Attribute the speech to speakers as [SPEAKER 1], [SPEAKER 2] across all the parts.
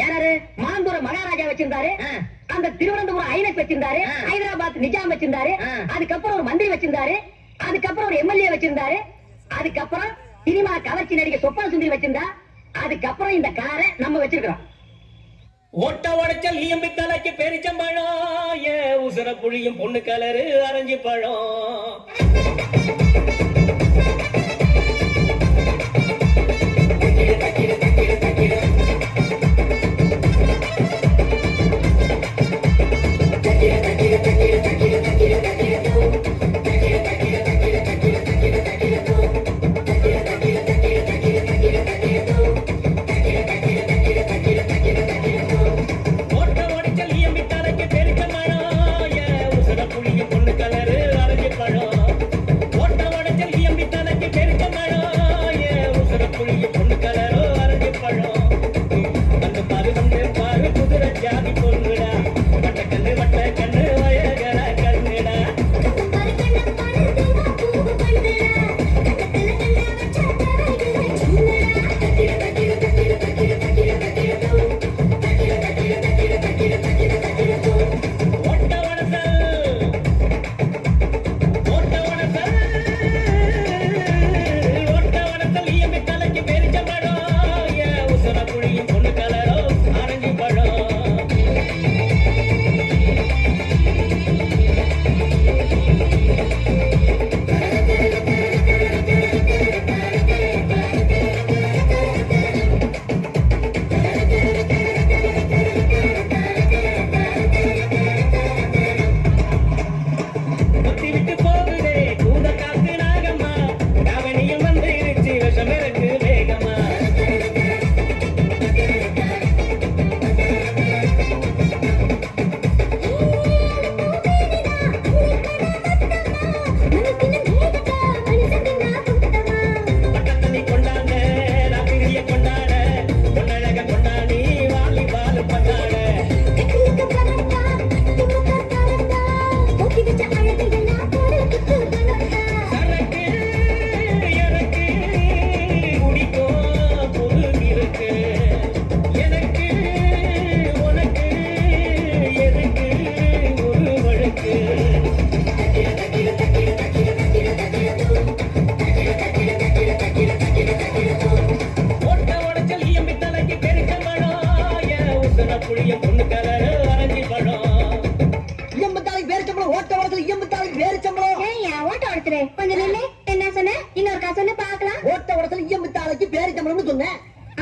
[SPEAKER 1] யாராரு? மாந்தூர மகாராஜா வச்சிருந்தாரு, அந்த திருவனந்தபுரம் ஐனக் வச்சிருந்தாரு, ஹைதராபாத் நிஜாம் வச்சிருந்தாரு, அதுக்கப்புறம் ஒரு மந்திரி வச்சிருந்தாரு, அதுக்கப்புறம் ஒரு எம்எல்ஏ வச்சிருந்தாரு, அதுக்கப்புறம் சினிமா கவர்ச்சி நடிகை சொப்பன சுந்தரி வச்சிருந்தா, அதுக்கப்புறம் இந்த காரை நம்ம வச்சிருக்கிறோம்.
[SPEAKER 2] ஓட்ட உடைச்சல் ஈயம்பி தலைக்கு பெரிச்சம்பழம், ஏ உசுர புளியும் பொண்ணு கலரு அரைஞ்சி பழம்.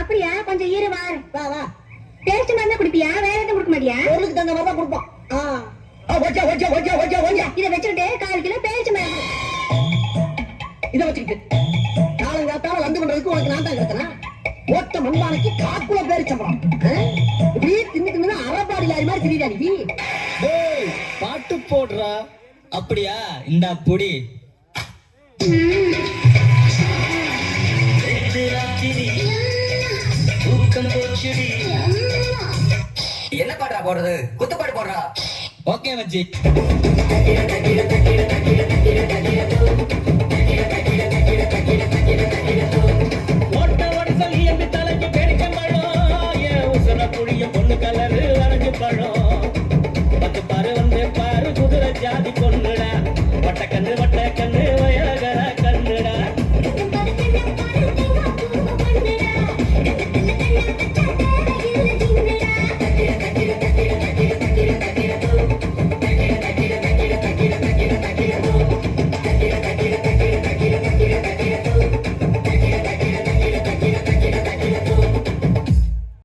[SPEAKER 1] அப்படியா? கொஞ்சம் ஈர வார். வா வா. டேஸ்ட் மாதிரி குடிப்பியா? வேற எதுவும் குடுக்க மாட்டியா? பொருளுக்கு தகுந்த மாதிரி தான் குடுப்போம். இத வச்சுட்டு 1/4 கிலோ பேரிச்சம்பழம். இத வச்சுக்கிட்டு காலங்காத்தால லந்து பண்றதுக்கு உனக்கு நான் தான் கிடைச்சனா? ஓட்ட மண்பானைக்கு 1/4 கிலோ பேரிச்சம்பழம். நீ தின்னு அரபாடி லாரி மாதிரி திரியா நீ?
[SPEAKER 2] டேய் பாட்டு போடுறா. அப்படியா? இந்த பொடி.
[SPEAKER 3] என்ன பாட்டா போடுறது? குத்துப்பாட்டு போடுறா.
[SPEAKER 2] ஓகே மச்சி.